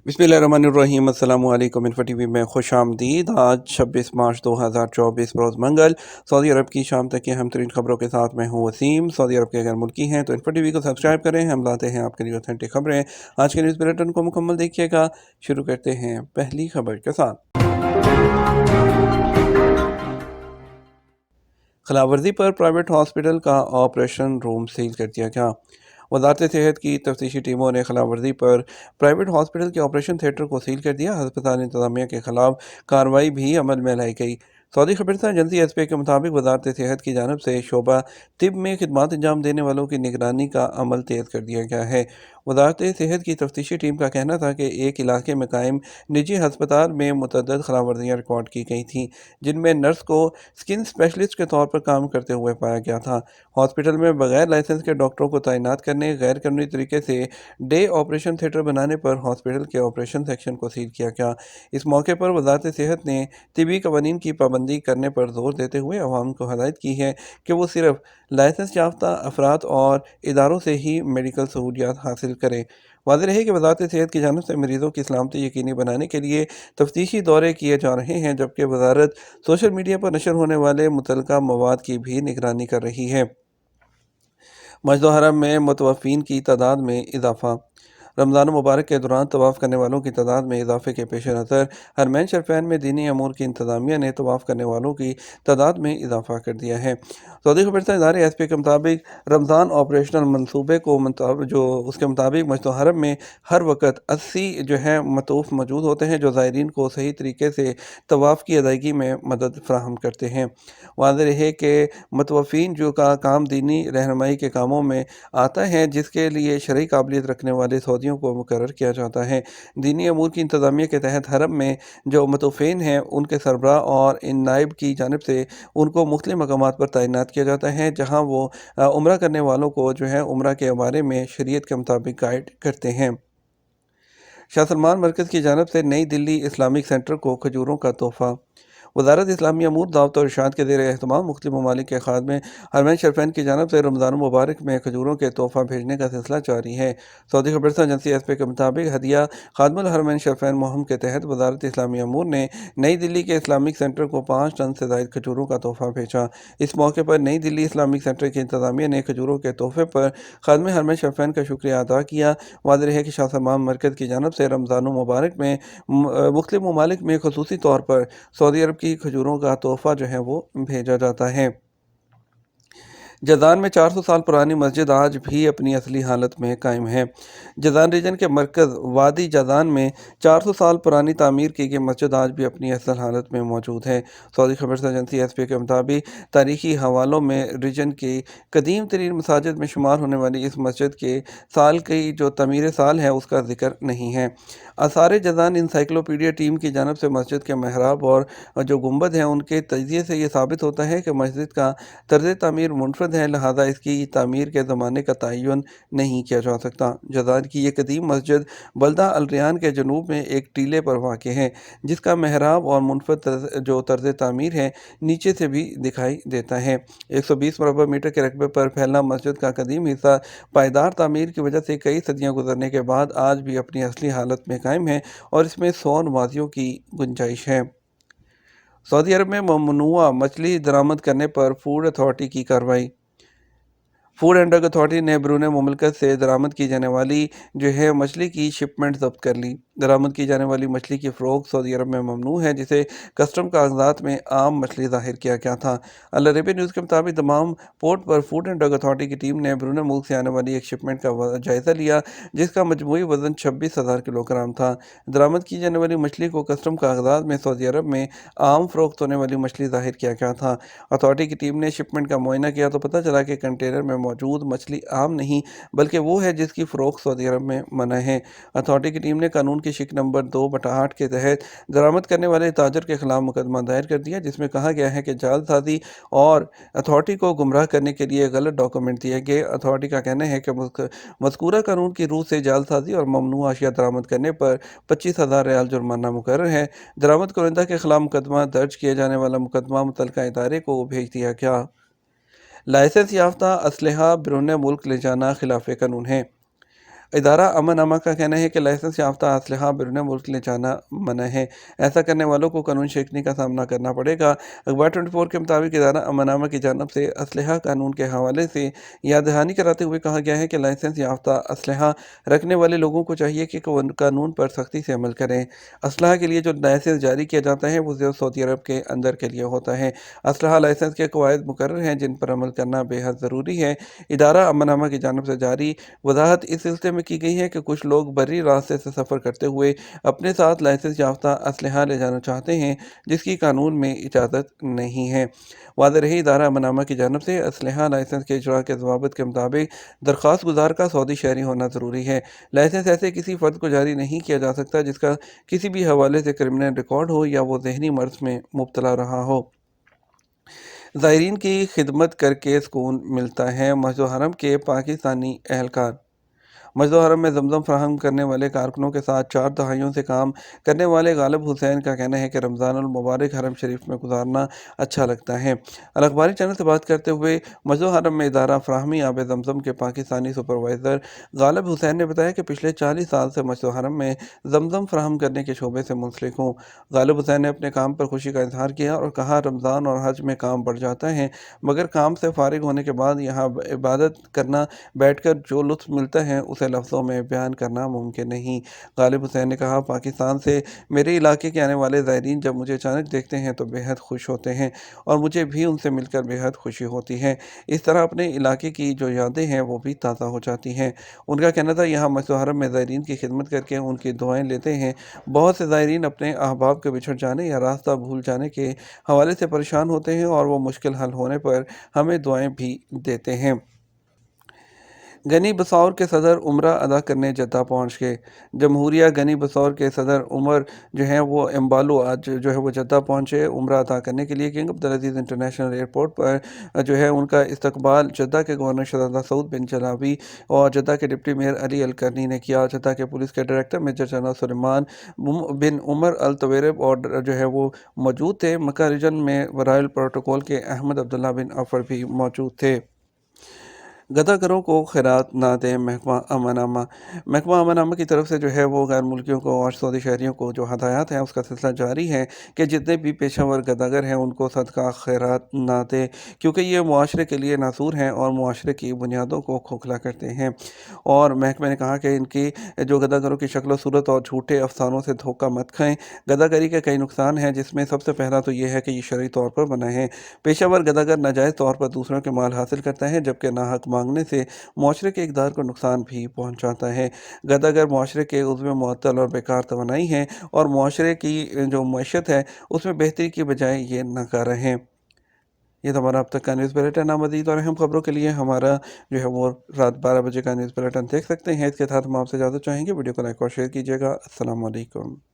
बिस्मिल्लाहिर्रहमानिर्रहीम। अस्सलामु अलैकुम। इन्फो टीवी में खुश आमदीद। आज 26 मार्च 2024 रोज़ मंगल। सऊदी अरब की शाम तक की अहम तरीन खबरों के साथ मैं हूँ वसीम। सऊदी अरब के अगर मुल्की हैं तो इन्फो टीवी को सब्सक्राइब करें। हम लाते हैं आपके लिए ऑथेंटिक खबरें। आज के न्यूज़ बुलेटिन को मुकम्मल देखिएगा। शुरू करते हैं पहली खबर के साथ। खिलाफवर्जी पर प्राइवेट हॉस्पिटल का ऑपरेशन रूम सील कर दिया गया। वजारत सेहत की तफ्तीशी टीमों ने खिलाफवर्जी पर प्राइवेट हॉस्पिटल के ऑपरेशन थिएटर को सील कर दिया। अस्पताल इंतजामिया के खिलाफ कार्रवाई भी अमल में लाई गई। सऊदी खबरसां एजेंसी एसपी के मुताबिक वजारत सेहत की जानब से शोबा तिब में खिदमत अंजाम देने वालों की निगरानी का अमल तेज़ कर दिया गया है। वजारत सेहत की तफ्तीशी टीम का कहना था कि एक इलाके में कायम निजी हस्पताल में मुतअद्दिद खिलाफवर्जियाँ रिकॉर्ड की गई थीं, जिनमें नर्स को स्किन स्पेशलिस्ट के तौर पर काम करते हुए पाया गया था। हॉस्पिटल में बगैर लाइसेंस के डॉक्टरों को तैनात करने, गैर कानूनी तरीके से डे ऑपरेशन थिएटर बनाने पर हॉस्पिटल के ऑपरेशन सेक्शन को सील किया गया। इस मौके पर वजारत सेहत ने तिबी कवानीन की पाबंदी करने पर जोर देते हुए अवाम को हदायत की है कि वो सिर्फ लाइसेंस याफ्ता अफराद और इदारों से ही मेडिकल सहूलियात हासिल करें। वाज़ेह रहे कि वजारत सेहत की जानिब से मरीजों की सलामती यकीनी बनाने के लिए तफ्तीशी दौरे किए जा रहे हैं, जबकि वजारत सोशल मीडिया पर नशर होने वाले मुतलका मवाद की भी निगरानी कर रही है। मस्जिद हरम में मुतवफ़ीन की तादाद में इजाफा। रमज़ान मुबारक के दौरान तवाफ़ करने वालों की तादाद में इजाफे के पेश नज़र हरमैन शरफैन में दीनी अमूर की इंतज़ामिया ने तवाफ़ करने वालों की तादाद में इजाफा कर दिया है। सऊदी खबरसां इदारे एस पी के मुताबिक रमज़ान ऑपरेशनल मनसूबे को जो उसके मुताबिक मस्जिद हरम में हर वक्त 80 जो है मतूफ़ मौजूद होते हैं, जो ज़ायरीन को सही तरीके से तवाफ़ की अदायगी में मदद फ़राहम करते हैं। वाज़ेह रहे कि मतवफ़ीन जो का काम दीनी रहनुमाई के कामों में आता है, जिसके लिए शरई काबिलियत रखने वाले सऊदियों को मुकर्रर किया जाता है। दीनी अमूर की इंतज़ामिया के तहत हरम में जो मतवफ़ीन हैं, उनके सरबराह और इन नायब की जानिब से उनको मुख्तलिफ़ मकामात पर तैनात किया जाता है, जहाँ वो उम्रा करने वालों को जो है उम्रा के बारे में शरीयत के मुताबिक गाइड करते हैं। शाह सलमान मरकज़ की जानिब से नई दिल्ली इस्लामिक सेंटर को खजूरों का तोहफ़ा। वजारत इस्लामी अमूर दावत और इरशाद के ज़ेर एहतमाम मुख्तलिफ़ ममालिक के खादमे हरमैन शरफैन की जानिब से रमज़ान मुबारक में खजूरों के तोहफ़ा भेजने का सिलसिला जारी है। सऊदी खबरसां एजेंसी एस पी के मुताबिक हदिया खादमुल हरमैन शरफैन मुहिम के तहत वजारत इस्लामी अमूर ने नई दिल्ली के इस्लामिक सेंटर को 5 टन से ज़ायद खजूरों का तोहफ़ा भेजा। इस मौके पर नई दिल्ली इस्लामिक सेंटर की इंतज़ामिया ने खजूरों के तोहफ़े पर खादमे हरमैन शरफैन का शुक्रिया अदा किया। वाज़ेह रहे कि शाह सलमान मरकज़ की जानिब से रमज़ान मुबारक में मुख्तलिफ़ ममालिक में ख़ुसूसी तौर पर सऊदी अरब की खजूरों का तोहफ़ा जो है वो भेजा जाता है। जज़ान में 400 साल पुरानी मस्जिद आज भी अपनी असली हालत में कायम है। जज़ान रीजन के मरकज़ वादी जज़ान में 400 साल पुरानी तामीर की गई मस्जिद आज भी अपनी असल हालत में मौजूद है। सऊदी खबरसां एजेंसी एस पी के मुताबिक तारीखी हवालों में रीजन की कदीम तरीन मसाजिद में शुमार होने वाली इस मस्जिद के साल की जो तमीर साल है उसका जिक्र नहीं है। आसार जज़ान इंसाइक्लोपीडिया टीम की जानब से मस्जिद के महराब और जो गुंबद हैं उनके तजिए से ये साबित होता है कि मस्जिद का तर्ज तामीर मुनफरद है, लिहाजा इसकी तामीर के ज़माने का तयन नहीं किया जा सकता। जज़ान की ये कदीम मस्जिद बल्दा अल रियान के जनूब में एक टीले पर वाक़ है, जिसका महराब और मुनफरद जो तर्ज तामीर है नीचे से भी दिखाई देता है। 120 मरबा मीटर के रकबे पर फैलना मस्जिद का कदीम हिस्सा पायदार तामीर की वजह से कई सदियाँ गुजरने के बाद आज भी अपनी असली हालत में कायम है और इसमें 100 नमाजियों की गुंजाइश है। सऊदी अरब में ममनुआ मछली दरामद करने पर फूड अथॉरिटी की कार्रवाई। फूड एंड ड्रग अथॉरिटी ने बैरून मुमलकत से दरामद की जाने वाली जो है मछली की शिपमेंट जब्त कर ली। दरामद की जाने वाली मछली की फ़रोख्त सऊदी अरब में ममनू है, जिसे कस्टम कागजात में आम मछली ज़ाहिर किया गया था। अल अरबिया न्यूज़ के मुताबिक तमाम पोर्ट पर फूड एंड ड्रग अथॉरिटी की टीम ने बैरून मुल्क से आने वाली एक शिपमेंट का जायज़ा लिया, जिसका मजमूई वज़न 26,000 किलोग्राम था। दरामद की जाने वाली मछली को कस्टम कागजात में सऊदी अरब में आम फ़रोख्त होने वाली मछली ज़ाहिर किया गया था। अथॉरिटी की टीम ने शिपमेंट का मुआयना किया तो पता चला कि कंटेनर में मौजूद मछली आम नहीं बल्कि वो है जिसकी फ़रोख्त सऊदी अरब में मना है। अथॉरिटी की टीम ने कानून की शिक नंबर 2/8 के तहत दरामद करने वाले ताजर के खिलाफ मुकदमा दायर कर दिया, जिसमें कहा गया है कि जालसाजी और अथॉरिटी को गुमराह करने के लिए गलत डॉक्यूमेंट दिए गए। अथॉरिटी का कहना है कि मज़कूरा कानून की रूह से जालसाजी और ममनू अशिया दरामद करने पर 25,000 रियाल जुर्माना मुकर्रर है। दरामद कुरिंदा के खिलाफ मुकदमा दर्ज किए जाने वाला मुकदमा मुतलका इदारे को भेज दिया गया। लाइसेंस याफ्ता असलहा बैरून मुल्क ले जाना खिलाफ कानून है। ادارہ امن اما کا کہنا ہے کہ لائسنس یافتہ اسلحہ بیرون ملک لے جانا منع ہے۔ ایسا کرنے والوں کو قانون شکنی کا سامنا کرنا پڑے گا۔ اخبار 24 کے مطابق ادارہ امن اما کی جانب سے اسلحہ قانون کے حوالے سے یاد دہانی کراتے ہوئے کہا گیا ہے کہ لائسنس یافتہ اسلحہ رکھنے والے لوگوں کو چاہیے کہ قانون پر سختی سے عمل کریں۔ اسلحہ کے لیے جو لائسنس جاری کیا جاتا ہے وہ صرف سعودی عرب کے اندر کے لیے ہوتا ہے۔ اسلحہ لائسنس کے قواعد مقرر ہیں جن پر عمل کرنا بے حد ضروری ہے۔ ادارہ امن اما کی جانب سے جاری وضاحت اس سلسلے میں کی گئی ہے کہ کچھ لوگ بری راستے سے سفر کرتے ہوئے اپنے ساتھ لائسنس یافتہ اسلحہ لے جانا چاہتے ہیں جس کی قانون میں اجازت نہیں ہے۔ واضح رہے ادارہ امن اما کی جانب سے اسلحہ لائسنس کے اجراء کے ضوابط کے مطابق درخواست گزار کا سعودی شہری ہونا ضروری ہے۔ لائسنس ایسے کسی فرد کو جاری نہیں کیا جا سکتا جس کا کسی بھی حوالے سے کرمنل ریکارڈ ہو یا وہ ذہنی مرض میں مبتلا رہا ہو۔ زائرین کی خدمت کر کے سکون ملتا ہے، مسجد الحرم کے پاکستانی اہلکار۔ مسجد الحرم میں زمزم فراہم کرنے والے کارکنوں کے ساتھ 4 دہائیوں سے کام کرنے والے غالب حسین کا کہنا ہے کہ رمضان المبارک حرم شریف میں گزارنا اچھا لگتا ہے۔ الاخباری چینل سے بات کرتے ہوئے مسجد الحرم میں ادارہ فراہمی آب زمزم کے پاکستانی سپروائزر غالب حسین نے بتایا کہ پچھلے 40 سال سے مسجد الحرم میں زمزم فراہم کرنے کے شعبے سے منسلک ہوں۔ غالب حسین نے اپنے کام پر خوشی کا اظہار کیا اور کہا رمضان اور حج میں کام بڑھ جاتا ہے مگر کام سے فارغ ہونے کے بعد یہاں عبادت کرنا بیٹھ کر جو لطف ملتا ہے اسے لفظوں میں بیان کرنا ممکن نہیں۔ غالب حسین نے کہا پاکستان سے میرے علاقے کے آنے والے زائرین جب مجھے اچانک دیکھتے ہیں تو بے حد خوش ہوتے ہیں اور مجھے بھی ان سے مل کر بے حد خوشی ہوتی ہے۔ اس طرح اپنے علاقے کی جو یادیں ہیں وہ بھی تازہ ہو جاتی ہیں۔ ان کا کہنا تھا یہاں مسجد الحرم میں زائرین کی خدمت کر کے ان کی دعائیں لیتے ہیں۔ بہت سے زائرین اپنے احباب کے بچھڑ جانے یا راستہ بھول جانے کے حوالے سے پریشان ہوتے ہیں اور وہ مشکل حل ہونے پر ہمیں دعائیں بھی دیتے ہیں۔ گنی بسور کے صدر عمرہ ادا کرنے جدہ پہنچ گئے۔ جمہوریہ گنی بسور کے صدر عمر جو ہیں وہ امبالو آج جو ہے وہ جدہ پہنچے عمرہ ادا کرنے کے لیے۔ کنگ عبدالعزیز انٹرنیشنل ایئرپورٹ پر جو ہے ان کا استقبال جدہ کے گورنر شہزادہ سعود بن جلاوی اور جدہ کے ڈپٹی میئر علی الکرنی نے کیا۔ جدہ کے پولیس کے ڈائریکٹر میجر جنرل سلیمان بن عمر الطویرب اور جو ہے وہ موجود تھے۔ مکہ ریجن میں رائل پروٹوکول کے احمد عبداللہ بن عفر بھی موجود تھے۔ گدھا گروں کو خیرات نہ دیں محکمہ امن اما۔ محکمہ امن اما کی طرف سے جو ہے وہ غیر ملکیوں کو اور سعودی شہریوں کو جو ہدایات ہیں اس کا سلسلہ جاری ہے کہ جتنے بھی پیشہ ور گدھا گر ہیں ان کو صدقہ خیرات نہ دیں کیونکہ یہ معاشرے کے لیے ناسور ہیں اور معاشرے کی بنیادوں کو کھوکھلا کرتے ہیں۔ اور محکمہ نے کہا کہ ان کی جو گدھا گروں کی شکل و صورت اور جھوٹے افسانوں سے دھوکہ مت کھائیں۔ گدھا گری کے کئی نقصان ہیں جس میں سب سے پہلا تو یہ ہے کہ یہ شرعی طور پر منع ہے۔ پیشہ ور گدھا گر ناجائز طور پر دوسروں کے مال حاصل کرتا ہے جبکہ ناحق مانگنے سے معاشرے کے اقدار کو نقصان بھی پہنچاتا ہے۔ گدھا گر معاشرے کے عضو معطل اور بیکار توانائی ہیں اور معاشرے کی جو معیشت ہے اس میں بہتری کی بجائے یہ ناکارہ ہیں۔ یہ تو ہمارا اب تک کا نیوز بلیٹن ہے۔ مزید اور اہم خبروں کے لیے ہمارا جو ہے وہ رات 12 بجے کا نیوز بلیٹن دیکھ سکتے ہیں۔ اس کے ساتھ ہم آپ سے اجازت چاہیں گے، ویڈیو کو لائک اور شیئر کیجیے گا۔ السلام علیکم۔